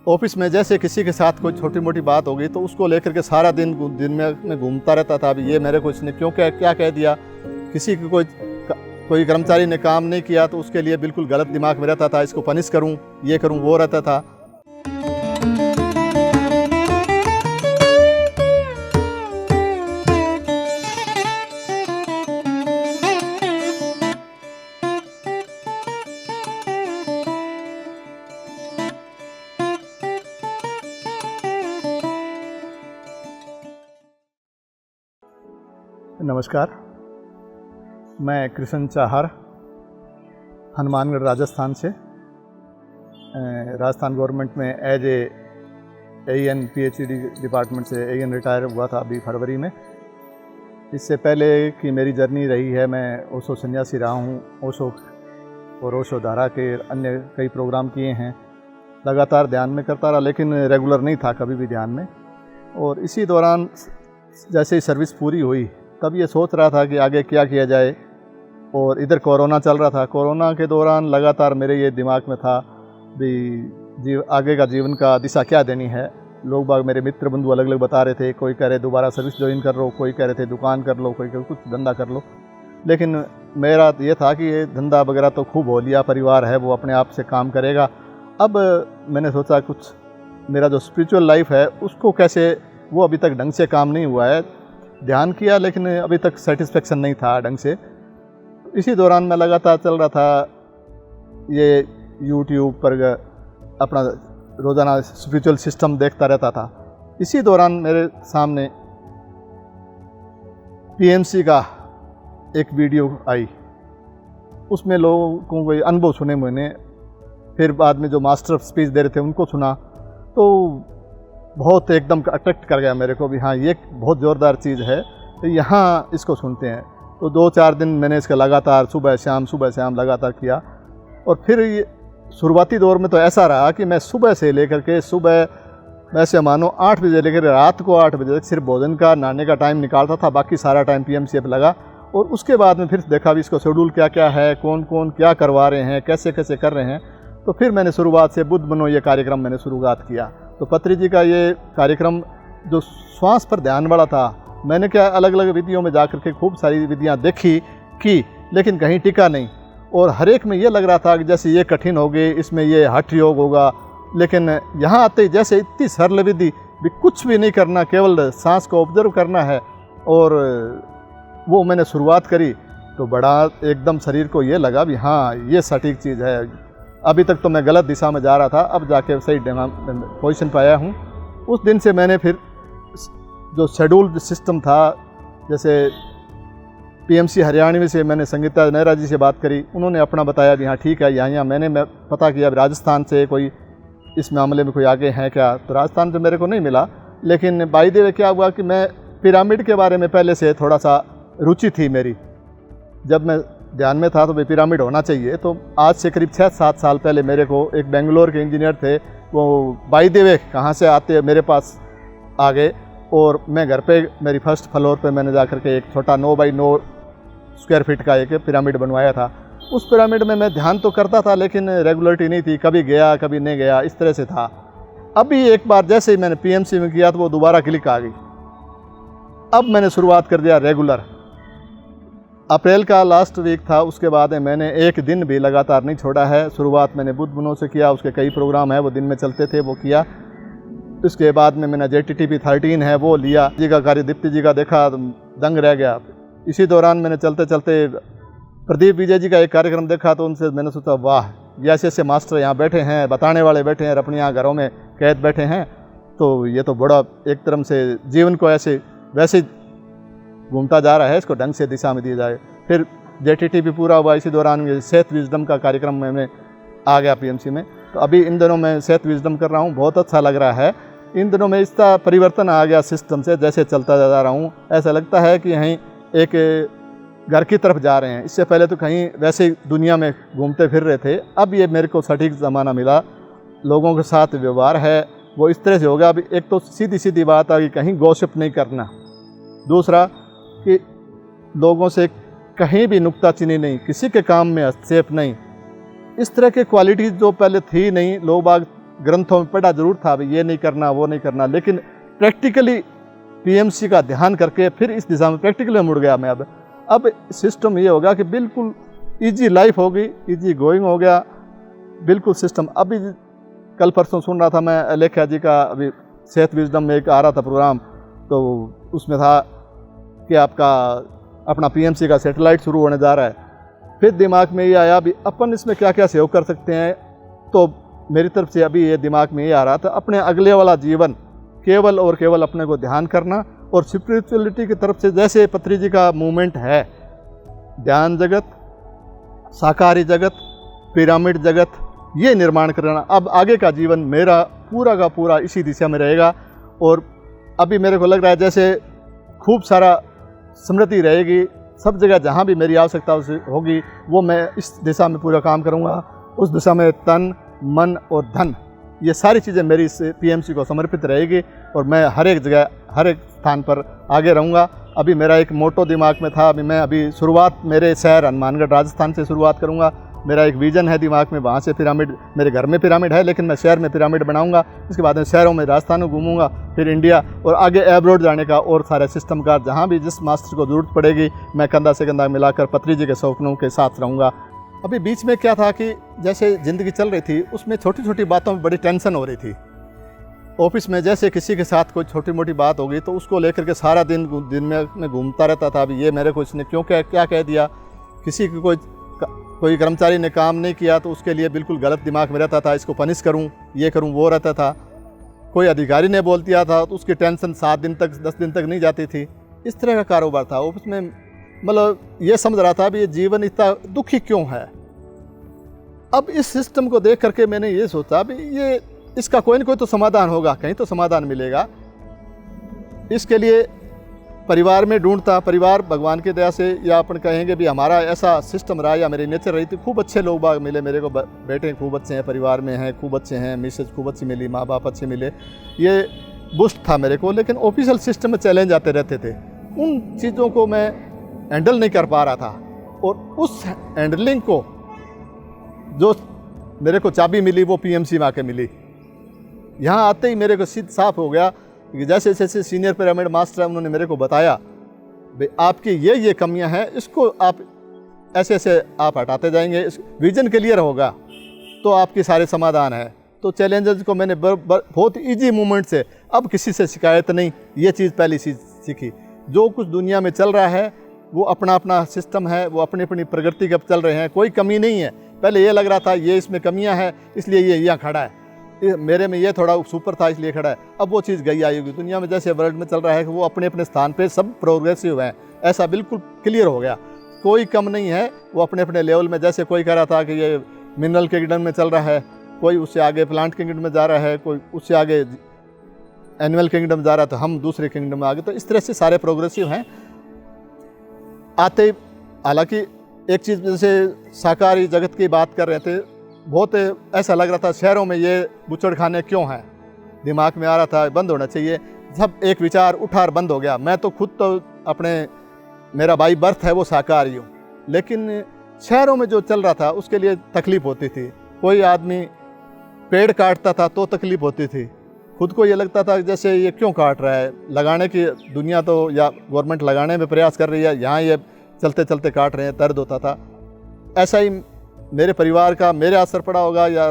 Office में जैसे किसी के साथ कोई छोटी मोटी बात हो गई तो उसको लेकर के सारा दिन में घूमता रहता था। अभी ये मेरे को इसने क्यों क्या कह दिया, किसी की कोई कर्मचारी ने काम नहीं किया तो उसके लिए बिल्कुल गलत दिमाग में रहता था, इसको पनिश करूं, ये करूं, वो रहता था। नमस्कार, मैं कृष्ण चाहर, हनुमानगढ़ राजस्थान से। राजस्थान गवर्नमेंट में एज AN PhD डिपार्टमेंट से AN रिटायर हुआ था अभी फरवरी में। इससे पहले की मेरी जर्नी रही है, मैं ओशो सन्यासी रहा हूँ। ओशो और ओशो धारा के अन्य कई प्रोग्राम किए हैं। लगातार ध्यान में करता रहा लेकिन रेगुलर नहीं था कभी भी ध्यान में। और इसी दौरान जैसे ही सर्विस पूरी हुई तब ये सोच रहा था कि आगे क्या किया जाए। और इधर कोरोना चल रहा था। कोरोना के दौरान लगातार मेरे ये दिमाग में था भी आगे का जीवन का दिशा क्या देनी है। लोग बाग मेरे मित्र बंधु अलग अलग बता रहे थे, कोई कह रहे दोबारा सर्विस ज्वाइन कर लो, कोई कह रहे थे दुकान कर लो, कोई कह कुछ धंधा कर लो। लेकिन मेरा ये था कि ये धंधा वगैरह तो खूब हो लिया, परिवार है वो अपने आप से काम करेगा। अब मैंने सोचा कुछ मेरा जो स्पिरिचुअल लाइफ है उसको कैसे, वो अभी तक ढंग से काम नहीं हुआ है। ध्यान किया लेकिन अभी तक सेटिस्फेक्शन नहीं था ढंग से। इसी दौरान मैं लगातार चल रहा था, ये YouTube पर अपना रोज़ाना स्पिरिचुअल सिस्टम देखता रहता था। इसी दौरान मेरे सामने PMC का एक वीडियो आई, उसमें लोगों को कोई अनुभव सुने मैंने। फिर बाद में जो मास्टर स्पीच दे रहे थे उनको सुना तो बहुत एकदम अट्रैक्ट कर गया मेरे को भी, हाँ ये बहुत ज़ोरदार चीज़ है, तो यहाँ इसको सुनते हैं। तो 2-4 दिन मैंने इसका लगातार सुबह शाम लगातार किया। और फिर ये शुरुआती दौर में तो ऐसा रहा कि मैं सुबह से लेकर के सुबह ऐसे मानो 8 बजे लेकर रात को 8 बजे तक सिर्फ भोजन का नहाने का टाइम निकालता था, बाकी सारा टाइम PMC पे लगा। और उसके बाद में फिर देखा भी इसको शेड्यूल क्या क्या है, कौन कौन क्या करवा रहे हैं, कैसे कैसे कर रहे हैं। तो फिर मैंने शुरुआत से बुद्ध बनो ये कार्यक्रम मैंने शुरुआत किया। तो पत्री जी का ये कार्यक्रम जो श्वास पर ध्यान वाला था, मैंने क्या अलग अलग विधियों में जाकर के खूब सारी विधियां देखी की, लेकिन कहीं टिका नहीं। और हर एक में ये लग रहा था कि जैसे ये कठिन हो गई, इसमें ये हठ योग होगा। लेकिन यहाँ आते ही जैसे इतनी सरल विधि भी, कुछ भी नहीं करना, केवल सांस को ऑब्जर्व करना है। और वो मैंने शुरुआत करी तो बड़ा एकदम शरीर को ये लगा भी हाँ ये सटीक चीज़ है। अभी तक तो मैं गलत दिशा में जा रहा था, अब जाके सही पोजीशन पर आया हूँ। उस दिन से मैंने फिर जो शेड्यूल सिस्टम था, जैसे PMC हरियाणवी से मैंने संगीता नेहरा जी से बात करी, उन्होंने अपना बताया भी हाँ ठीक है, यहाँ मैंने पता किया राजस्थान से कोई इस मामले में कोई आगे है क्या, तो राजस्थान से मेरे को नहीं मिला। लेकिन बाई द वे क्या हुआ कि मैं पिरामिड के बारे में पहले से थोड़ा सा रुचि थी मेरी। जब मैं ध्यान में था तो भाई पिरामिड होना चाहिए। तो आज से करीब 6-7 साल पहले मेरे को एक बेंगलोर के इंजीनियर थे, वो बाई द वे कहाँ से आते मेरे पास आ गए। और मैं घर पे मेरी फर्स्ट फ्लोर पे मैंने जाकर के एक छोटा 9 बाई 9 स्क्वायर फीट का एक पिरामिड बनवाया था। उस पिरामिड में मैं ध्यान तो करता था लेकिन रेगुलरिटी नहीं थी, कभी गया कभी नहीं गया, इस तरह से था। अभी एक बार जैसे ही मैंने PMC में किया तो वो दोबारा क्लिक आ गई। अब मैंने शुरुआत कर दिया रेगुलर। अप्रैल का लास्ट वीक था, उसके बाद मैंने एक दिन भी लगातार नहीं छोड़ा है। शुरुआत मैंने बुद्ध बनो से किया, उसके कई प्रोग्राम है वो दिन में चलते थे, वो किया। उसके बाद में मैंने JTTP 13 है वो लिया। जी का कार्य दीप्ति जी का देखा तो दंग रह गया। इसी दौरान मैंने चलते चलते प्रदीप विजय जी का एक कार्यक्रम देखा तो उनसे मैंने सोचा वाह, ये ऐसे ऐसे मास्टर यहाँ बैठे हैं, बताने वाले बैठे हैं, अपने यहाँ घरों में कैद बैठे हैं, तो ये तो बड़ा एक तरह से जीवन को ऐसे वैसे घूमता जा रहा है, इसको ढंग से दिशा में दिया जाए। फिर JTTP पूरा हुआ। इसी दौरान सेहत विजडम का कार्यक्रम में आ गया PMC में। तो अभी इन दिनों मैं सेहत विजडम कर रहा हूँ, बहुत अच्छा लग रहा है। इन दिनों में इसका परिवर्तन आ गया सिस्टम से, जैसे चलता जा रहा हूँ ऐसा लगता है कि यहीं एक घर की तरफ जा रहे हैं। इससे पहले तो कहीं वैसे ही दुनिया में घूमते फिर रहे थे, अब ये मेरे को सटीक ज़माना मिला। लोगों के साथ व्यवहार है वो इस तरह से होगा। अभी एक तो सीधी सीधी बात आ गई, कहीं गॉसिप नहीं करना। दूसरा कि लोगों से कहीं भी नुक्ताचीनी नहीं, किसी के काम में हस्तक्षेप नहीं। इस तरह की क्वालिटीज़ जो पहले थी नहीं, लोग बाग ग्रंथों में पढ़ा जरूर था, भाई ये नहीं करना वो नहीं करना, लेकिन प्रैक्टिकली पीएमसी का ध्यान करके फिर इस दिशा में प्रैक्टिकली मुड़ गया मैं। अब सिस्टम ये होगा कि बिल्कुल इजी लाइफ होगी, इजी गोइंग हो गया बिल्कुल सिस्टम। अभी कल परसों सुन रहा था मैं अलेख्या जी का, अभी सेहत विजडम में एक आ रहा था प्रोग्राम, तो उसमें था कि आपका अपना पीएमसी का सैटेलाइट शुरू होने जा रहा है। फिर दिमाग में ये आया भी अपन इसमें क्या क्या सहयोग कर सकते हैं, तो मेरी तरफ से अभी ये दिमाग में ये आ रहा था, अपने अगले वाला जीवन केवल और केवल अपने को ध्यान करना और स्पिरिचुअलिटी की तरफ से, जैसे पत्री जी का मूवमेंट है, ध्यान जगत, साकारी जगत, पिरामिड जगत, ये निर्माण करना। अब आगे का जीवन मेरा पूरा का पूरा इसी दिशा में रहेगा। और अभी मेरे को लग रहा है जैसे खूब सारा समृद्धि रहेगी सब जगह, जहाँ भी मेरी आवश्यकता होगी वो मैं इस दिशा में पूरा काम करूँगा। उस दिशा में तन, मन और धन, ये सारी चीज़ें मेरी इस पीएमसी को समर्पित रहेगी और मैं हर एक जगह हर एक स्थान पर आगे रहूँगा। अभी मेरा एक मोटो दिमाग में था, मैं शुरुआत मेरे शहर हनुमानगढ़ राजस्थान से शुरुआत करूँगा। मेरा एक विज़न है दिमाग में, वहाँ से पिरामिड, मेरे घर में पिरामिड है लेकिन मैं शहर में पिरामिड बनाऊँगा। इसके बाद में शहरों में, राजस्थान में घूमूँगा, फिर इंडिया और आगे एब्रोड जाने का और सारे सिस्टम का, जहाँ भी जिस मास्टर को ज़रूरत पड़ेगी मैं कंधा से कंधा मिलाकर पत्री जी के सपनों के साथ रहूँगा। अभी बीच में क्या था कि जैसे ज़िंदगी चल रही थी उसमें छोटी छोटी बातों में बड़ी टेंशन हो रही थी। ऑफिस में जैसे किसी के साथ कोई छोटी मोटी बात हो गई तो उसको लेकर के सारा दिन में मैं घूमता रहता था। अभी ये मेरे को इसने क्यों क्या कह दिया, किसी की कोई कर्मचारी ने काम नहीं किया तो उसके लिए बिल्कुल गलत दिमाग में रहता था, इसको पनिश करूं, ये करूं, वो रहता था। कोई अधिकारी ने बोल दिया था तो उसकी टेंशन 7 दिन तक 10 दिन तक नहीं जाती थी। इस तरह का कारोबार था ऑफिस में। मतलब ये समझ रहा था भी ये जीवन इतना दुखी क्यों है। अब इस सिस्टम को देख करके मैंने ये सोचा भी ये इसका कोई ना कोई तो समाधान होगा, कहीं तो समाधान मिलेगा। इसके लिए परिवार में ढूंढता, परिवार भगवान की दया से या अपन कहेंगे भी हमारा ऐसा सिस्टम रहा या मेरी नेचर रही थी। खूब अच्छे लोग बाग मिले मेरे को, बेटे खूब अच्छे हैं, परिवार में हैं खूब अच्छे हैं, मिसेज खूब अच्छी मिली, माँ बाप अच्छे मिले, ये बूस्ट था मेरे को। लेकिन ऑफिशियल सिस्टम में चैलेंज आते रहते थे, उन चीज़ों को मैं हैंडल नहीं कर पा रहा था। और उस हैंडलिंग को जो मेरे को चाबी मिली वो पीएमसी में आके मिली। यहाँ आते ही मेरे को सीध साफ हो गया कि जैसे जैसे सीनियर पिरामिड मास्टर है उन्होंने मेरे को बताया भाई आपकी ये कमियां हैं, इसको आप ऐसे ऐसे आप हटाते जाएंगे, इस विजन क्लियर होगा तो आपके सारे समाधान है। तो चैलेंजेस को मैंने बहुत इजी मूवमेंट से, अब किसी से शिकायत नहीं, ये चीज़ पहली चीज़ सीखी। जो कुछ दुनिया में चल रहा है वो अपना अपना सिस्टम है, वो अपनी अपनी प्रगति का चल रहे हैं, कोई कमी नहीं है। पहले ये लग रहा था ये इसमें कमियां हैं इसलिए ये यहाँ खड़ा है, मेरे में ये थोड़ा सुपर था इसलिए खड़ा है। अब वो चीज़ गई आई होगी। दुनिया में जैसे वर्ल्ड में चल रहा है कि वो अपने अपने स्थान पे सब प्रोग्रेसिव हैं, ऐसा बिल्कुल क्लियर हो गया, कोई कम नहीं है। वो अपने अपने लेवल में, जैसे कोई कह रहा था कि ये मिनरल किंगडम में चल रहा है, कोई उससे आगे प्लांट किंगडम में जा रहा है, कोई उससे आगे एनिमल किंगडम जा रहा है, तो हम दूसरे किंगडम में आगे। तो इस तरह से सारे प्रोग्रेसिव हैं आते। हालांकि एक चीज़ जैसे साकारी जगत की बात कर रहे थे, बहुत ऐसा लग रहा था शहरों में ये बुचड़खाने क्यों हैं, दिमाग में आ रहा था बंद होना चाहिए। सब एक विचार उठा और बंद हो गया। मैं तो खुद तो अपने, मेरा बाई बर्थ है वो शाकाहारी हूँ, लेकिन शहरों में जो चल रहा था उसके लिए तकलीफ़ होती थी। कोई आदमी पेड़ काटता था तो तकलीफ़ होती थी, खुद को ये लगता था जैसे ये क्यों काट रहा है, लगाने की दुनिया तो या गवर्नमेंट लगाने में प्रयास कर रही है, यहाँ ये चलते चलते काट रहे हैं, दर्द होता था। ऐसा ही मेरे परिवार का मेरे असर पड़ा होगा या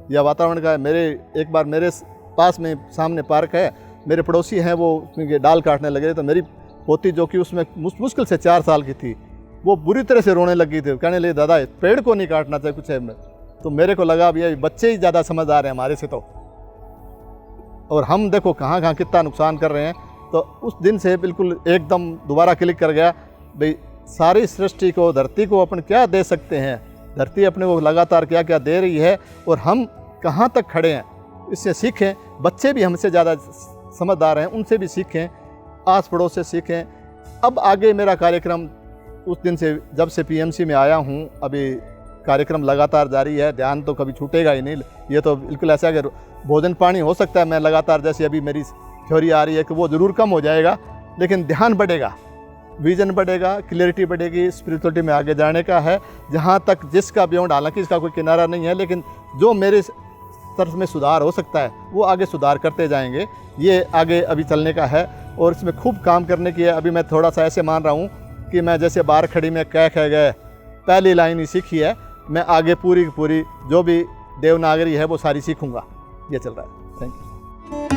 या वातावरण का। मेरे एक बार मेरे पास में सामने पार्क है, मेरे पड़ोसी हैं वो क्योंकि डाल काटने लगे, तो मेरी पोती जो कि उसमें मुश्किल से 4 साल की थी, वो बुरी तरह से रोने लगी थी, कहने लगी दादा पेड़ को नहीं काटना चाहिए कुछ है। तो मेरे को लगा अब ये बच्चे ही ज़्यादा समझदार हैं हमारे से तो, और हम देखो कहाँ कहाँ कितना नुकसान कर रहे हैं। तो उस दिन से बिल्कुल एकदम दोबारा क्लिक कर गया भाई सारी सृष्टि को, धरती को अपन क्या दे सकते हैं, धरती अपने को लगातार क्या क्या दे रही है और हम कहाँ तक खड़े हैं, इससे सीखें। बच्चे भी हमसे ज़्यादा समझदार हैं, उनसे भी सीखें, आस पड़ोस से सीखें। अब आगे मेरा कार्यक्रम उस दिन से जब से पीएमसी में आया हूँ, अभी कार्यक्रम लगातार जारी है, ध्यान तो कभी छूटेगा ही नहीं। ये तो बिल्कुल ऐसा है कि भोजन पानी हो सकता है मैं लगातार, जैसे अभी मेरी थ्योरी आ रही है कि वो ज़रूर कम हो जाएगा, लेकिन ध्यान बढ़ेगा, विजन बढ़ेगा, क्लियरिटी बढ़ेगी, स्पिरिचुअलिटी में आगे जाने का है। जहाँ तक जिसका बियॉन्ड, हालांकि इसका कोई किनारा नहीं है, लेकिन जो मेरे स्तर में सुधार हो सकता है वो आगे सुधार करते जाएंगे। ये आगे अभी चलने का है और इसमें खूब काम करने की है। अभी मैं थोड़ा सा ऐसे मान रहा हूँ कि मैं जैसे बार खड़ी में कह गए पहली लाइन ही सीखी है, मैं आगे पूरी की पूरी जो भी देवनागरी है वो सारी सीखूँगा। ये चल रहा है। Thank you.